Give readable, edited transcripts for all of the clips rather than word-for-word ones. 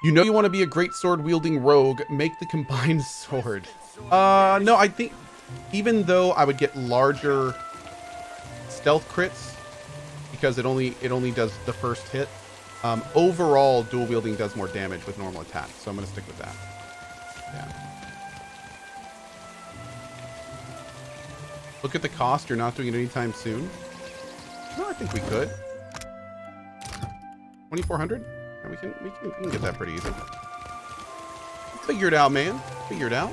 You know you want to be a great sword-wielding rogue, make the combined sword. No, I think even though I would get larger stealth crits because it only does the first hit, overall dual wielding does more damage with normal attacks, so I'm gonna stick with that. Yeah. Look at the cost. You're not doing it anytime soon. No, I think we could. 2,400. Yeah, we can get that pretty easy. Figure it out, man. Figure it out.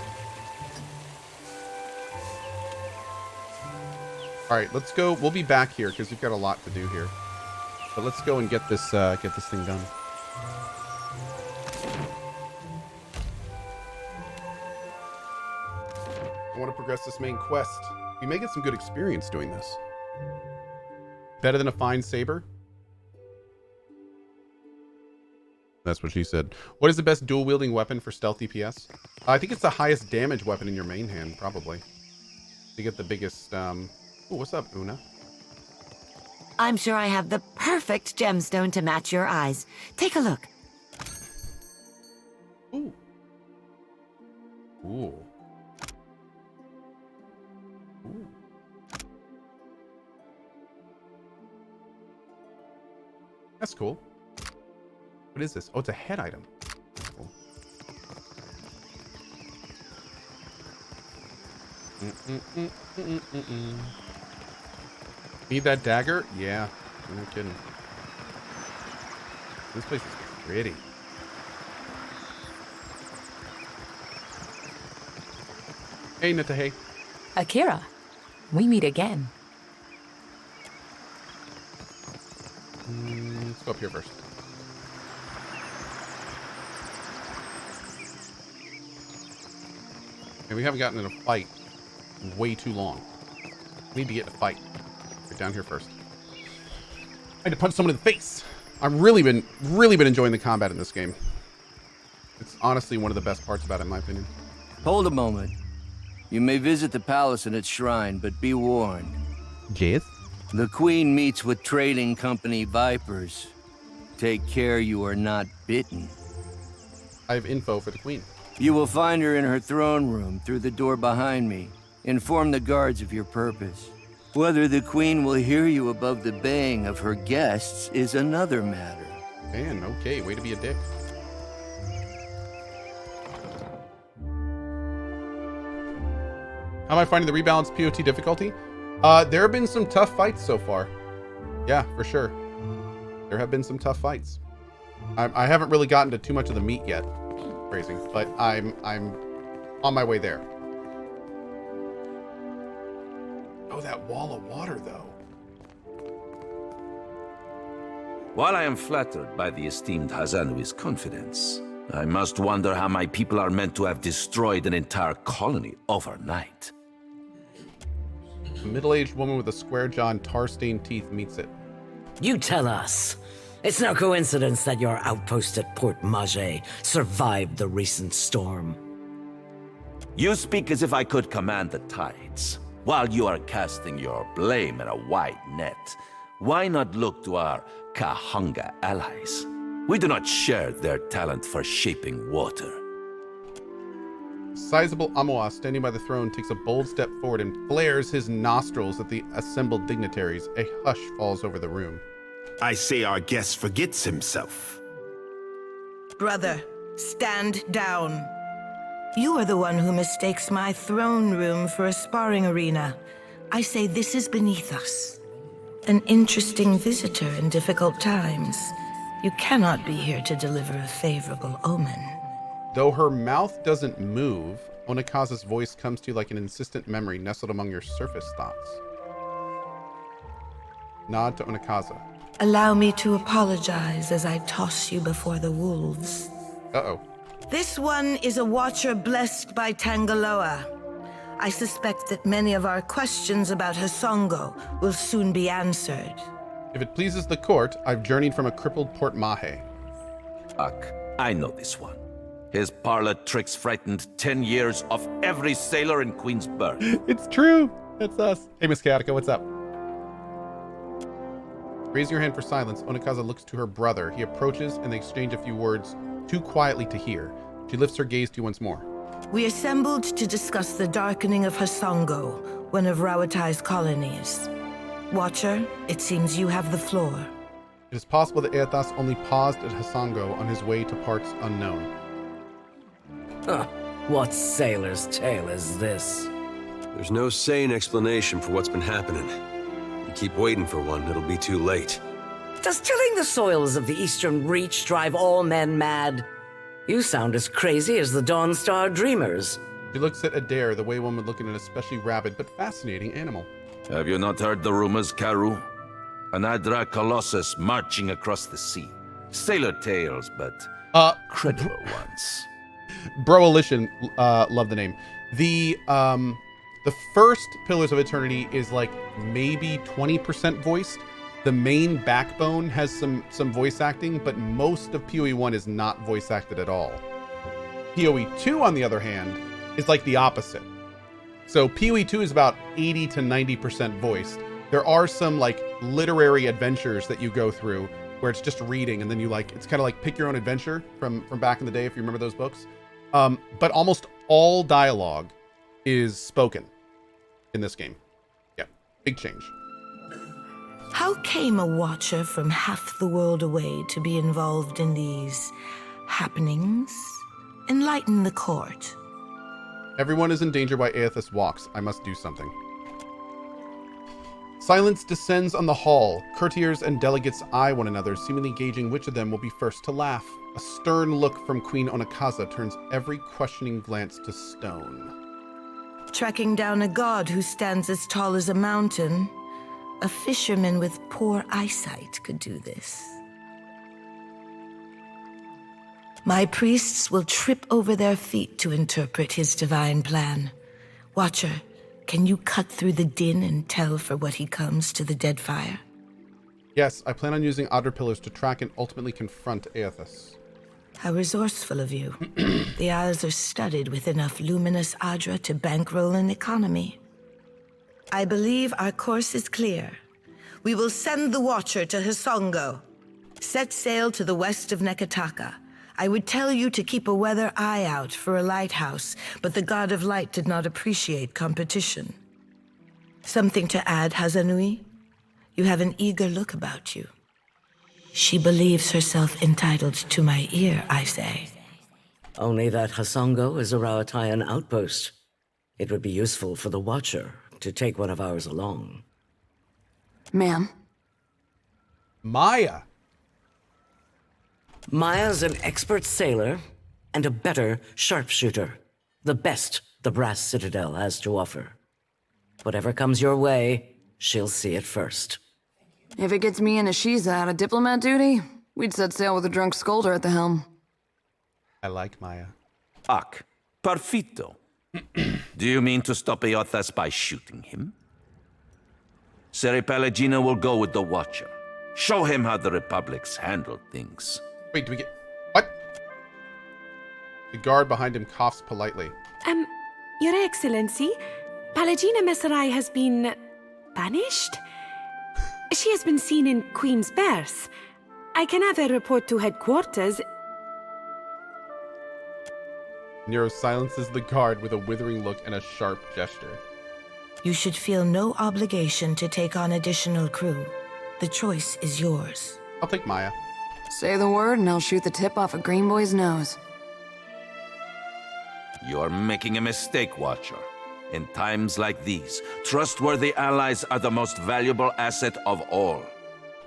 All right, let's go. We'll be back here because we've got a lot to do here. But let's go and get this thing done. I want to progress this main quest. We may get some good experience doing this. Better than a fine saber. That's what she said. What is the best dual wielding weapon for stealth DPS? I think it's the highest damage weapon in your main hand, probably. To get the biggest. Ooh, what's up, Una? I'm sure I have the perfect gemstone to match your eyes. Take a look. Ooh. Ooh. Ooh. That's cool. What is this? Oh, it's a head item. Cool. Need that dagger? Yeah. I'm not kidding. This place is pretty. Hey, Natahe. Akira, we meet again. Let's go up here first. And we haven't gotten in a fight in way too long. We need to get in a fight. Get down here first. I had to punch someone in the face. I've really been enjoying the combat in this game. It's honestly one of the best parts about it, in my opinion. Hold a moment. You may visit the palace and its shrine, but be warned. Yes? The Queen meets with trading company Vipers. Take care you are not bitten. I have info for the Queen. You will find her in her throne room through the door behind me. Inform the guards of your purpose. Whether the Queen will hear you above the baying of her guests is another matter. Man, okay, way to be a dick. How am I finding the rebalanced POT difficulty? There have been some tough fights so far. Yeah, for sure. There have been some tough fights. I haven't really gotten to too much of the meat yet. Crazy, but I'm on my way there. Oh, that wall of water, though. While I am flattered by the esteemed Hazanui's confidence, I must wonder how my people are meant to have destroyed an entire colony overnight. A middle-aged woman with a square jaw and tar-stained teeth meets it. You tell us. It's no coincidence that your outpost at Port Mage survived the recent storm. You speak as if I could command the tides. While you are casting your blame in a wide net, why not look to our Kahunga allies? We do not share their talent for shaping water. A sizable Amoa standing by the throne takes a bold step forward and flares his nostrils at the assembled dignitaries. A hush falls over the room. I say our guest forgets himself. Brother, stand down. You are the one who mistakes my throne room for a sparring arena. I say this is beneath us. An interesting visitor in difficult times. You cannot be here to deliver a favorable omen. Though her mouth doesn't move, Onakaza's voice comes to you like an insistent memory nestled among your surface thoughts. Nod to Onakaza. Allow me to apologize as I toss you before the wolves. Uh-oh. This one is a watcher blessed by Tangaloa. I suspect that many of our questions about Hasongo will soon be answered. If it pleases the court, I've journeyed from a crippled Port Mahe. Ak, I know this one. His parlor tricks frightened 10 years of every sailor in Queensburg. It's true. That's us. Hey, Miss Chaotica, what's up? Raise your hand for silence. Onakaza looks to her brother. He approaches and they exchange a few words. too quietly to hear. She lifts her gaze to you once more. We assembled to discuss the darkening of Hasongo, one of Rawatai's colonies. Watcher, it seems you have the floor. It is possible that Aethas only paused at Hasongo on his way to parts unknown. Huh. What sailor's tale is this? There's no sane explanation for what's been happening. You keep waiting for one, it'll be too late. Does tilling the soils of the Eastern Reach drive all men mad? You sound as crazy as the Dawnstar Dreamers. She looks at Adair the way one would look at an especially rabid but fascinating animal. Have you not heard the rumors, Karu? An Adra Colossus marching across the sea. Sailor tales, but credible ones. Broalition, love the name. The first Pillars of Eternity is like maybe 20% voiced. The main backbone has some voice acting, but most of PoE 1 is not voice acted at all. PoE 2, on the other hand, is like the opposite. So PoE 2 is about 80 to 90% voiced. There are some like literary adventures that you go through where it's just reading, and then you like, it's kind of like Pick Your Own Adventure from back in the day, if you remember those books. But almost all dialogue is spoken in this game. Yeah, big change. How came a Watcher from half the world away to be involved in these happenings? Enlighten the court. Everyone is in danger while Aethas walks. I must do something. Silence descends on the hall. Courtiers and delegates eye one another, seemingly gauging which of them will be first to laugh. A stern look from Queen Onakaza turns every questioning glance to stone. Tracking down a god who stands as tall as a mountain. A fisherman with poor eyesight could do this. My priests will trip over their feet to interpret his divine plan. Watcher, can you cut through the din and tell for what he comes to the Deadfire? Yes, I plan on using Otter Pillars to track and ultimately confront Aethas. How resourceful of you. The Isles are studded with enough luminous Adra to bankroll an economy. I believe our course is clear. We will send the Watcher to Hasongo. Set sail to the west of Nekataka. I would tell you to keep a weather eye out for a lighthouse, but the God of Light did not appreciate competition. Something to add, Hazanui? You have an eager look about you. She believes herself entitled to my ear, I say. Only that Hasongo is a Rawatayan outpost. It would be useful for the Watcher to take one of ours along. Ma'am. Maya! Maya's an expert sailor and a better sharpshooter. The best the Brass Citadel has to offer. Whatever comes your way, she'll see it first. If it gets me and Ashiza out of diplomat duty, we'd set sail with a drunk scolder at the helm. I like Maya. Ak, perfito. Do you mean to stop Aethas by shooting him? Sere Pelagina will go with the Watcher. Show him how the Republic's handled things. Wait, do we get... What? The guard behind him coughs politely. Your Excellency, Palagina Messerai has been... banished? She has been seen in Queen's Berth. I can have a report to headquarters. Nero silences the guard with a withering look and a sharp gesture. You should feel no obligation to take on additional crew. The choice is yours. I'll take Maya. Say the word and I'll shoot the tip off a green boy's nose. You're making a mistake, Watcher. In times like these, trustworthy allies are the most valuable asset of all.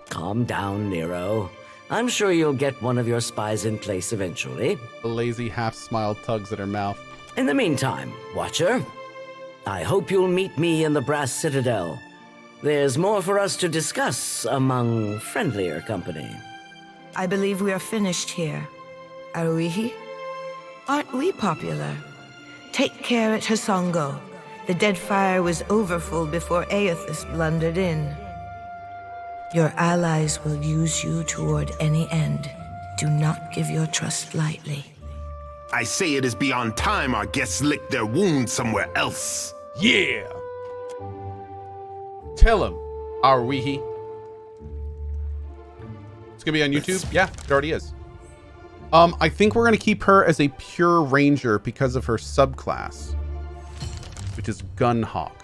Calm down, Nero. I'm sure you'll get one of your spies in place eventually. The lazy half-smile tugs at her mouth. In the meantime, Watcher, I hope you'll meet me in the Brass Citadel. There's more for us to discuss among friendlier company. I believe we are finished here. Aruihi? Aren't we popular? Take care at Hasongo. The Deadfire was overfull before Aethys blundered in. Your allies will use you toward any end. Do not give your trust lightly. I say it is beyond time our guests lick their wounds somewhere else. Yeah! Tell him, Aruihi. It's gonna be on YouTube? Yeah, it already is. I think we're going to keep her as a pure ranger because of her subclass, which is Gunhawk.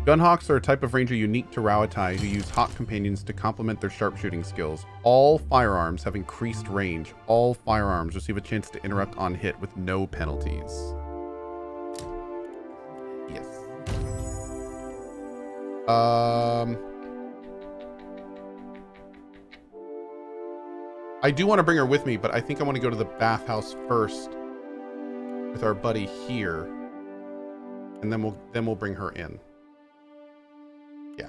Gunhawks are a type of ranger unique to Rauatai who use hawk companions to complement their sharpshooting skills. All firearms have increased range. All firearms receive a chance to interrupt on hit with no penalties. Yes. I do want to bring her with me, but I think I want to go to the bathhouse first with our buddy here, and then we'll bring her in. Yeah.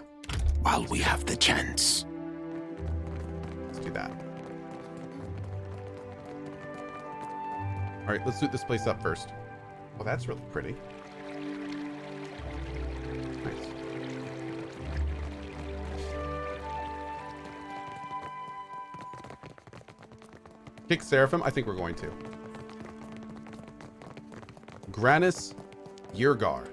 While we have the chance. Let's do that. All right, let's loot this place up first. Oh, that's really pretty. Nice. Kick Seraphim? I think we're going to. Granis Yurgar.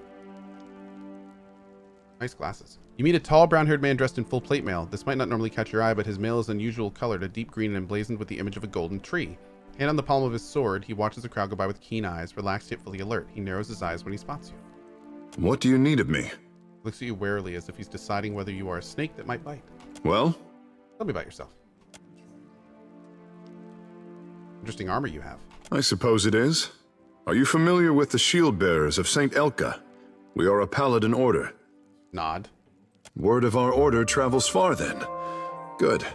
Nice glasses. You meet a tall, brown-haired man dressed in full plate mail. This might not normally catch your eye, but his mail is unusual colored, a deep green and emblazoned with the image of a golden tree. Hand on the palm of his sword, he watches the crowd go by with keen eyes, relaxed yet fully alert. He narrows his eyes when he spots you. What do you need of me? Looks at you warily as if he's deciding whether you are a snake that might bite. Well? Tell me about yourself. Interesting armor you have. I suppose it is. Are you familiar with the shield bearers of St. Elka? We are a paladin order. Nod. Word of our order travels far then. Good.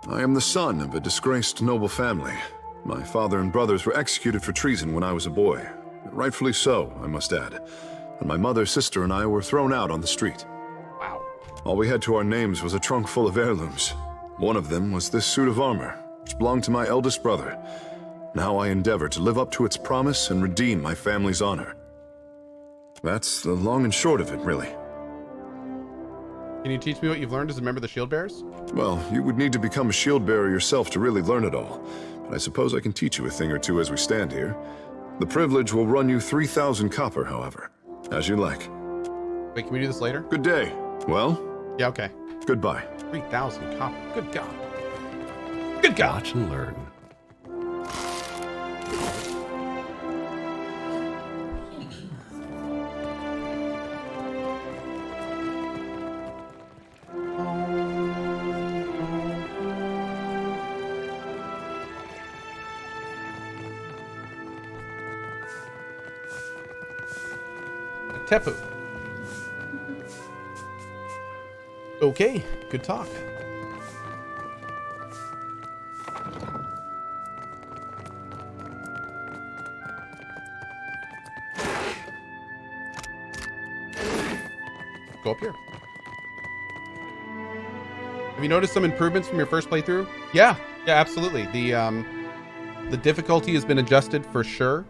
I am the son of a disgraced noble family. My father and brothers were executed for treason when I was a boy. Rightfully so, I must add. And my mother, sister, and I were thrown out on the street. Wow. All we had to our names was a trunk full of heirlooms. One of them was this suit of armor, which belonged to my eldest brother. Now I endeavor to live up to its promise and redeem my family's honor. That's the long and short of it, really. Can you teach me what you've learned as a member of the Shield Bearers? Well, you would need to become a shield bearer yourself to really learn it all. But I suppose I can teach you a thing or two as we stand here. The privilege will run you 3,000 copper, however. As you like. Wait, can we do this later? Good day. Well? Yeah, okay. Goodbye. 3,000 copper. Good God. Good God. Watch and learn. Tepu. Okay, good talk. Go up here. Have you noticed some improvements from your first playthrough? Yeah, absolutely. The difficulty has been adjusted for sure.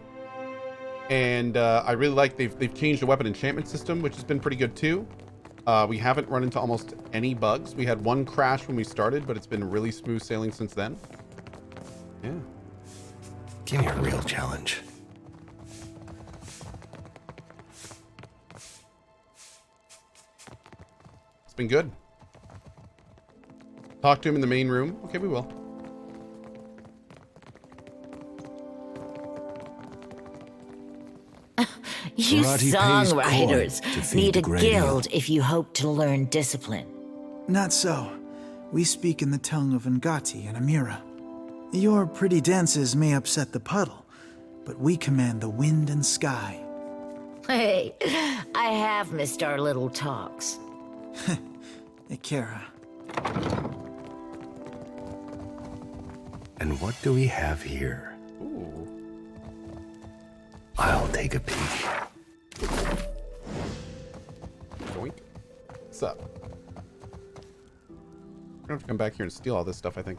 And I really like they've changed the weapon enchantment system, which has been pretty good too. We haven't run into almost any bugs. We had one crash when we started, but it's been really smooth sailing since then. Yeah. Give me a real challenge. It's been good. Talk to him in the main room. Okay, we will. You songwriters need a guild if you hope to learn discipline. Not so. We speak in the tongue of Ngati and Amira. Your pretty dances may upset the puddle, but we command the wind and sky. Hey, I have missed our little talks. Ikera. And what do we have here? Ooh. I'll take a peek. Joink. What's up? We're gonna have to come back here and steal all this stuff, I think.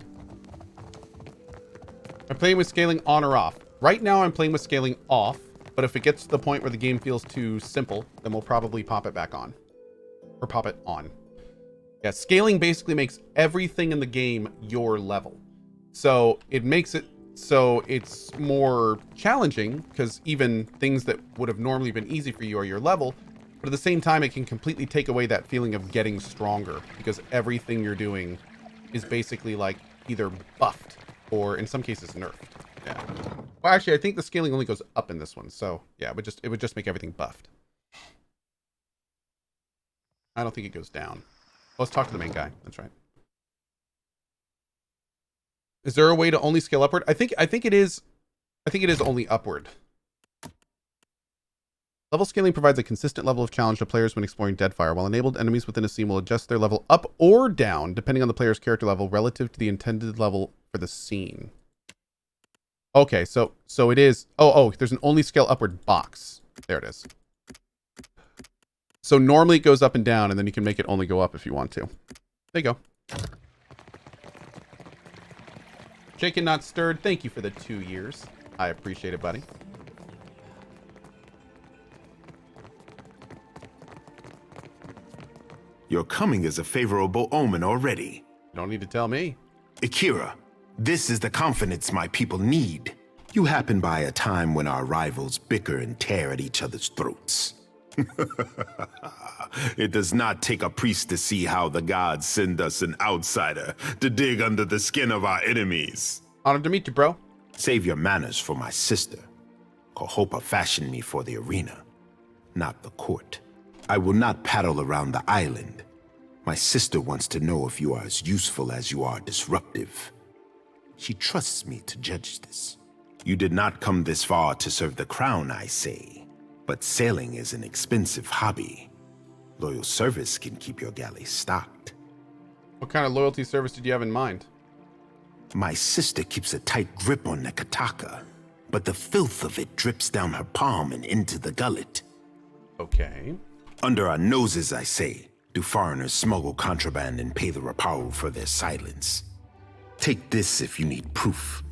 I'm playing with scaling on or off. Right now I'm playing with scaling off, but if it gets to the point where the game feels too simple, then we'll probably pop it back on. Or pop it on. Yeah, scaling basically makes everything in the game your level. So it makes it so it's more challenging, because even things that would have normally been easy for you are your level, but at the same time it can completely take away that feeling of getting stronger, because everything you're doing is basically like either buffed or in some cases nerfed. Yeah. Well, actually, I think the scaling only goes up in this one. So yeah, it would just make everything buffed. I don't think it goes down. Let's talk to the main guy. That's right. Is there a way to only scale upward? I think it is only upward. Level scaling provides a consistent level of challenge to players when exploring Deadfire, while enabled enemies within a scene will adjust their level up or down depending on the player's character level relative to the intended level for the scene. Okay, so it is... Oh, there's an only scale upward box. There it is. So normally it goes up and down, and then you can make it only go up if you want to. There you go. Shaken Not Stirred, thank you for the 2 years. I appreciate it, buddy. Your coming is a favorable omen already. Don't need to tell me. Akira, this is the confidence my people need. You happen by a time when our rivals bicker and tear at each other's throats. It does not take a priest to see how the gods send us an outsider to dig under the skin of our enemies. Honored to meet you, bro. Save your manners for my sister. Cohh fashioned me for the arena, not the court. I will not paddle around the island. My sister wants to know if you are as useful as you are disruptive. She trusts me to judge this. You did not come this far to serve the crown, I say. But sailing is an expensive hobby. Loyal service can keep your galley stocked. What kind of loyalty service did you have in mind? My sister keeps a tight grip on Nekataka, but the filth of it drips down her palm and into the gullet. Okay. Under our noses, I say, do foreigners smuggle contraband and pay the Raparu for their silence. Take this if you need proof.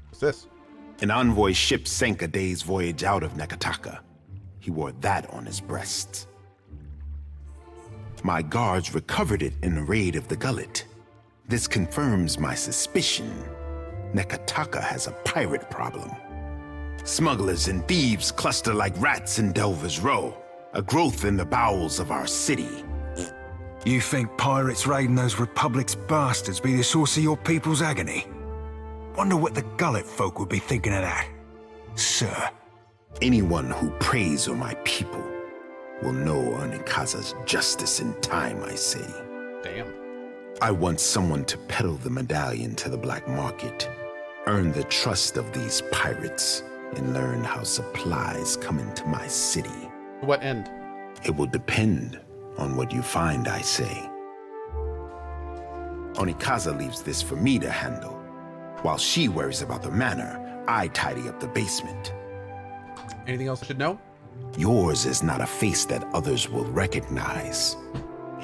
What's this? An envoy ship sank a day's voyage out of Nekataka. He wore that on his breast. My guards recovered it in a raid of the gullet. This confirms my suspicion. Nekataka has a pirate problem. Smugglers and thieves cluster like rats in Delver's Row, a growth in the bowels of our city. You think pirates raiding those Republic's bastards be the source of your people's agony? Wonder what the gullet folk would be thinking of that, sir. Anyone who preys on my people will know Onikaza's justice in time, I say. Damn. I want someone to peddle the medallion to the black market, earn the trust of these pirates, and learn how supplies come into my city. To what end? It will depend on what you find, I say. Onikaza leaves this for me to handle. While she worries about the manor, I tidy up the basement. Anything else I should know? Yours is not a face that others will recognize.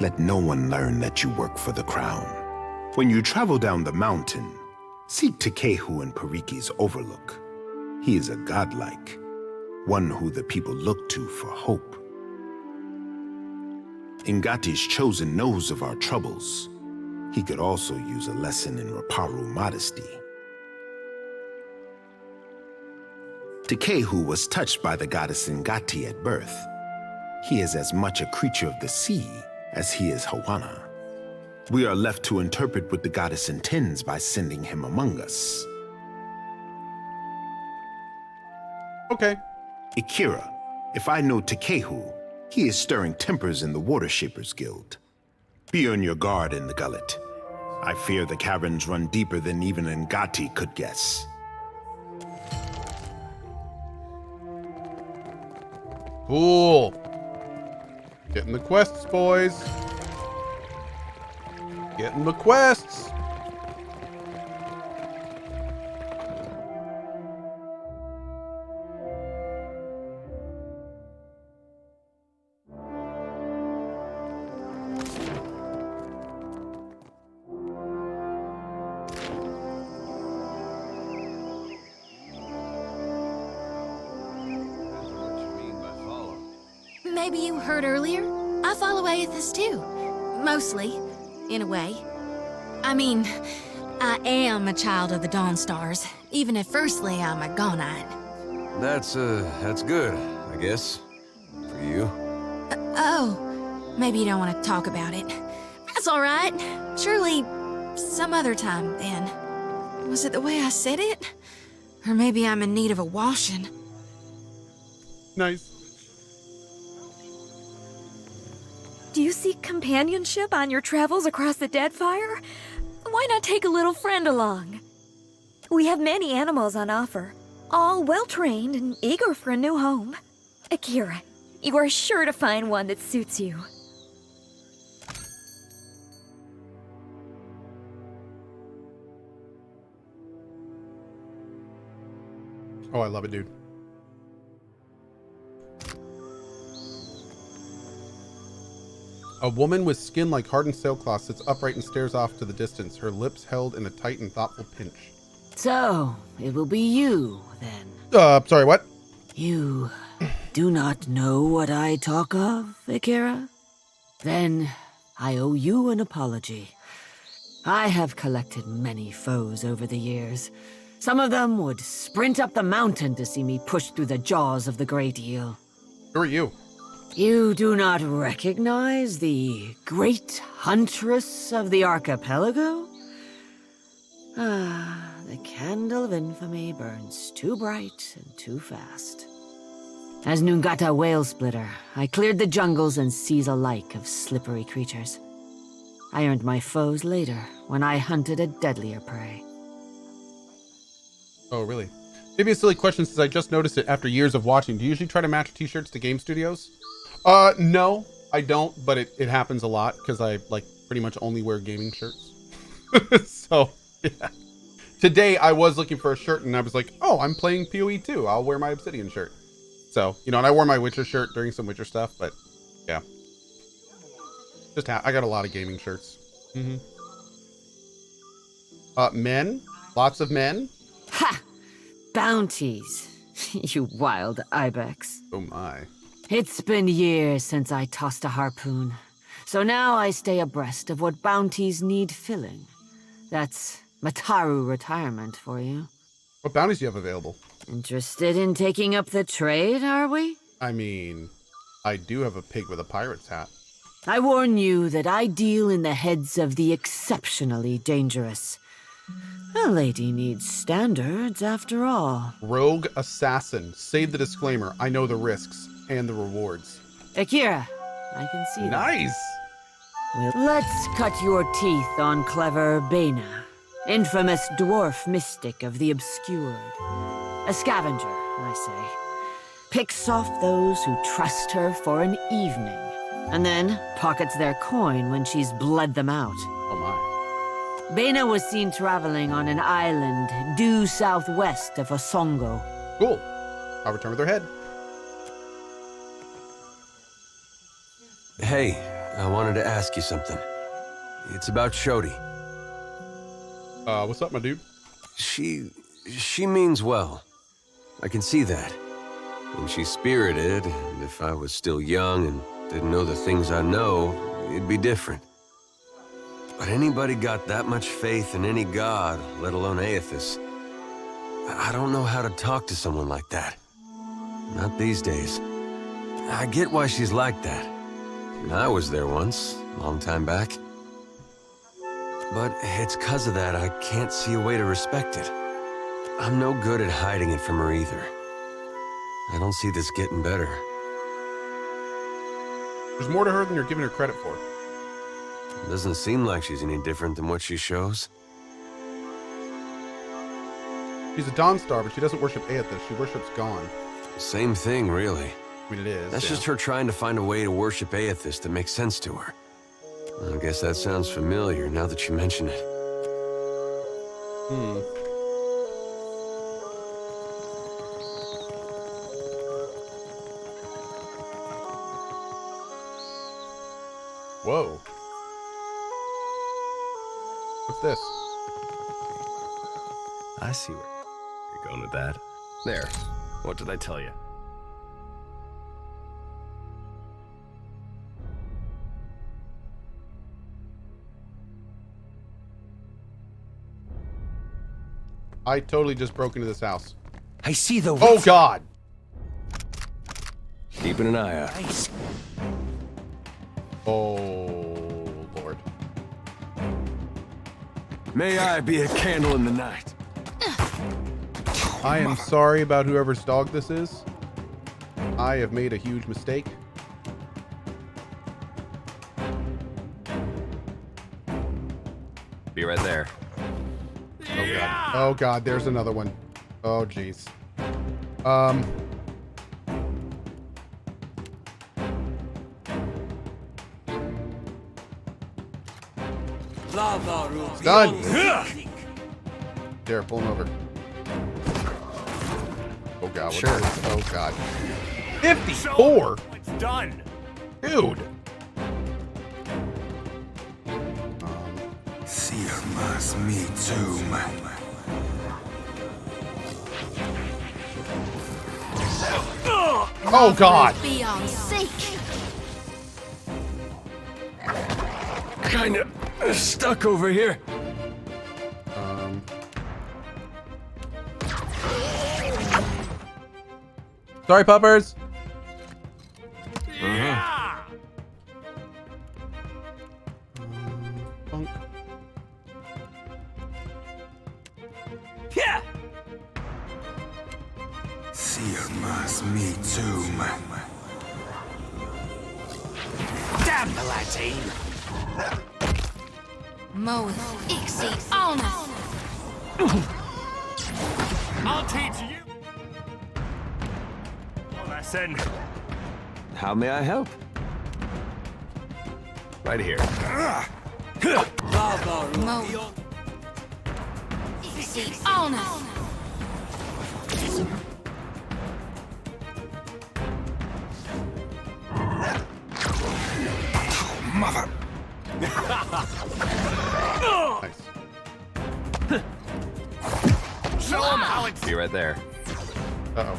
Let no one learn that you work for the crown. When you travel down the mountain, seek Takehu and Pariki's overlook. He is a godlike, one who the people look to for hope. Ngati's chosen knows of our troubles. He could also use a lesson in Raparu modesty. Takehu was touched by the goddess Ngati at birth. He is as much a creature of the sea as he is Hawana. We are left to interpret what the goddess intends by sending him among us. Okay. Akira, if I know Takehu, he is stirring tempers in the Water Shapers Guild. Be on your guard in the gullet. I fear the caverns run deeper than even Ngati could guess. Cool. Getting the quests, boys. Getting the quests. Maybe you heard earlier? I follow Aethys too. Mostly, in a way. I mean, I am a child of the Dawnstars, even if firstly I'm a Gonite. That's good, I guess. For you. Oh, Maybe you don't want to talk about it. That's all right. Surely some other time, then. Was it the way I said it? Or maybe I'm in need of a washing. Nice. Do you seek companionship on your travels across the Deadfire? Why not take a little friend along? We have many animals on offer, all well-trained and eager for a new home. Akira, you are sure to find one that suits you. Oh, I love it, dude. A woman with skin like hardened sailcloth sits upright and stares off to the distance, her lips held in a tight and thoughtful pinch. So, it will be you, then. Sorry, what? You do not know what I talk of, Akira? Then I owe you an apology. I have collected many foes over the years. Some of them would sprint up the mountain to see me push through the jaws of the Great Eel. Who are you? You do not recognize the great huntress of the archipelago? Ah, the candle of infamy burns too bright and too fast. As Nungata Whale Splitter, I cleared the jungles and seas alike of slippery creatures. I earned my foes later when I hunted a deadlier prey. Oh, really? Maybe a silly question since I just noticed it after years of watching. Do you usually try to match t-shirts to game studios? No, I don't, but it happens a lot because I like pretty much only wear gaming shirts. So, yeah. Today I was looking for a shirt and I was like, oh, I'm playing PoE 2. I'll wear my Obsidian shirt. So, you know, and I wore my Witcher shirt during some Witcher stuff, but yeah. Just I got a lot of gaming shirts. Men? Lots of men? Ha! Bounties. You wild ibex. Oh my. It's been years since I tossed a harpoon, so now I stay abreast of what bounties need filling. That's Mataru retirement for you. What bounties do you have available? Interested in taking up the trade, are we? I mean, I do have a pig with a pirate's hat. I warn you that I deal in the heads of the exceptionally dangerous. A lady needs standards, after all. Rogue assassin. Save the disclaimer. I know the risks and the rewards. Akira, I can see that. Nice. Well, let's cut your teeth on clever Bena, infamous dwarf mystic of the obscured. A scavenger, I say. Picks off those who trust her for an evening, and then pockets their coin when she's bled them out. Oh my. Bena was seen traveling on an island due southwest of Osongo. Cool. I'll return with her head. Hey, I wanted to ask you something. It's about Shodi. What's up, my dude? She means well. I can see that. And she's spirited, and if I was still young and didn't know the things I know, it'd be different. But anybody got that much faith in any god, let alone Aethys? I don't know how to talk to someone like that. Not these days. I get why she's like that. I was there once, long time back. But it's 'cause of that I can't see a way to respect it. I'm no good at hiding it from her either. I don't see this getting better. There's more to her than you're giving her credit for. It doesn't seem like she's any different than what she shows. She's a Dawnstar, but she doesn't worship Aethys. She worships Gon. Same thing, really. I mean, it is. That's just her trying to find a way to worship Aethys that makes sense to her. I guess that sounds familiar now that you mention it. Whoa. What's this? I see where you're going with that. There. What did I tell you? I totally just broke into this house. I see the... Oh, God! Keeping an eye out. Oh, Lord. May I be a candle in the night. I am sorry about whoever's dog this is. I have made a huge mistake. Be right there. Oh god. Oh god, there's another one. Oh jeez. It's done. There, pull him over. Oh god. What Sure. Oh god. 54. It's done. Dude. Sirmas me too, Oh god. Beyond sake. Kinda stuck over here. Sorry, puppers. Bunk. Yeah. Sirmas me too, Damn paladin! Moeth ixi ona. I'll teach you. A lesson. How may I help? Right here. Moeth ixi ona. Mother. Nice. Show him how it's. Be right there. Uh-oh.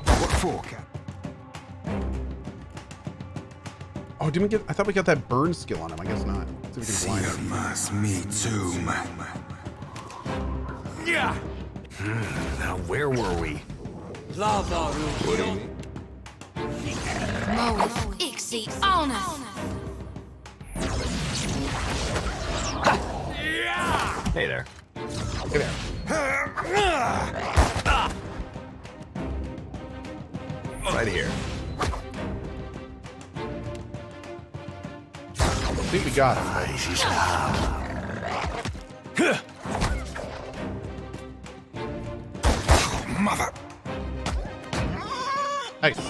What for, Cap? Oh, didn't we get... I thought we got that burn skill on him. I guess not. Let's see if we can blind him. Sirmas me too, Yeah. Now where were we? What do you mean? Moeth ixi ona. Hey there. Hey there. Right here. I think we got him. Mother. Nice.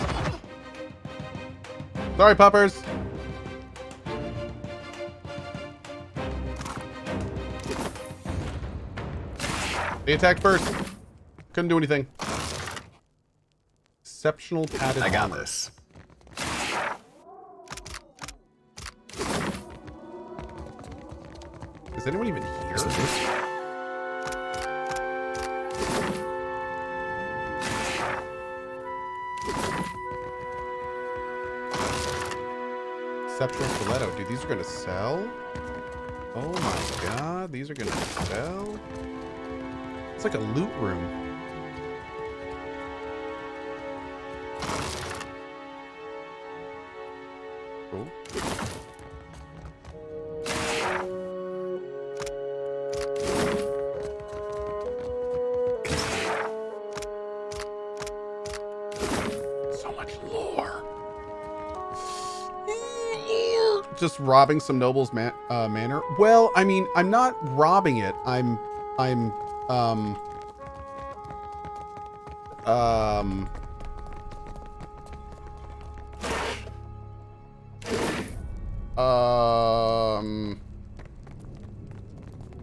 Sorry, puppers. They attacked first. Couldn't do anything. Exceptional padded I got armor. this. Is anyone even here? Exceptional stiletto. Dude, these are gonna sell? Oh my god, these are gonna sell? It's like a loot room. Cool. So much lore. Just robbing some noble's manor. Well, I mean, I'm not robbing it. I'm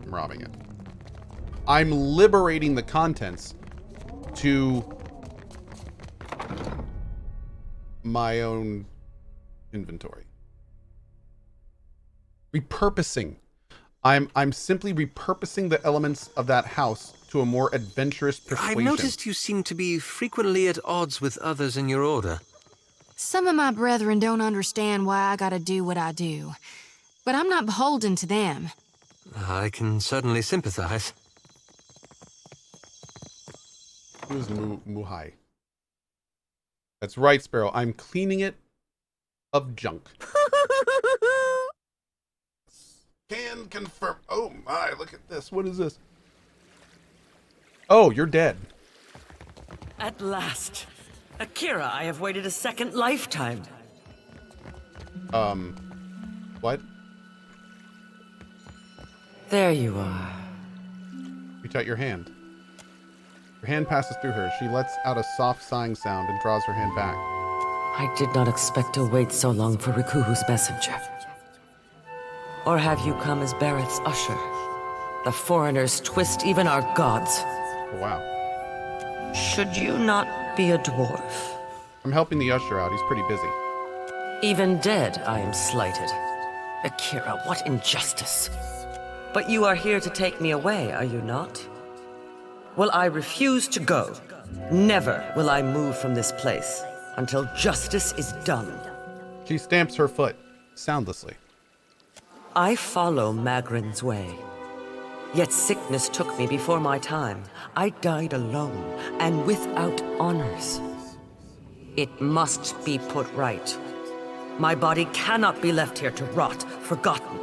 robbing it. I'm liberating the contents to my own inventory. Repurposing. I'm simply repurposing the elements of that house to a more adventurous persuasion. I've noticed you seem to be frequently at odds with others in your order. Some of my brethren don't understand why I gotta do what I do, but I'm not beholden to them. I can certainly sympathize. Who is Muhai? That's right, Sparrow. I'm cleaning it of junk. Can confirm. Oh my, look at this. What is this? Oh, you're dead. At last. Akira, I have waited a second lifetime. What? There you are. Reach out your hand. Your hand passes through her. She lets out a soft sighing sound and draws her hand back. I did not expect to wait so long for Rikuhu's messenger. Or have you come as Barrett's usher? The foreigners twist even our gods. Oh, wow. Should you not be a dwarf? I'm helping the usher out. He's pretty busy. Even dead, I am slighted. Akira, what injustice. But you are here to take me away, are you not? Well, I refuse to go. Never will I move from this place until justice is done. She stamps her foot, soundlessly. I follow Magrin's way. Yet sickness took me before my time. I died alone and without honors. It must be put right. My body cannot be left here to rot, forgotten.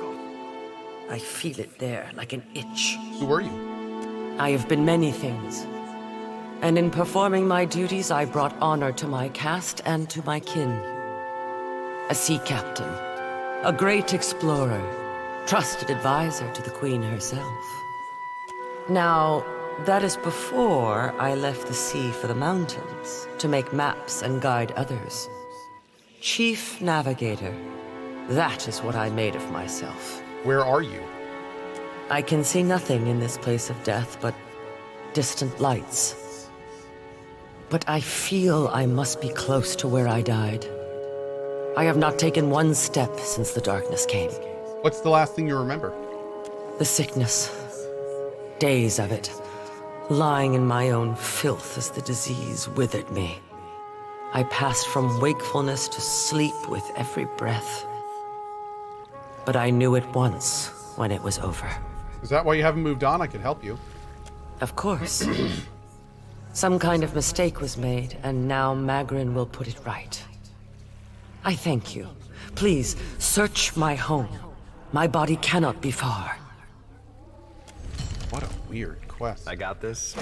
I feel it there like an itch. Who are you? I have been many things. And in performing my duties, I brought honor to my caste and to my kin. A sea captain, a great explorer, trusted advisor to the Queen herself. Now, that is before I left the sea for the mountains to make maps and guide others. Chief Navigator, that is what I made of myself. Where are you? I can see nothing in this place of death but distant lights. But I feel I must be close to where I died. I have not taken one step since the darkness came. What's the last thing you remember? The sickness. Days of it. Lying in my own filth as the disease withered me. I passed from wakefulness to sleep with every breath. But I knew it once when it was over. Is that why you haven't moved on? I could help you. Of course. Some kind of mistake was made, and now Magrin will put it right. I thank you. Please, search my home. My body cannot be far. What a weird quest. I got this.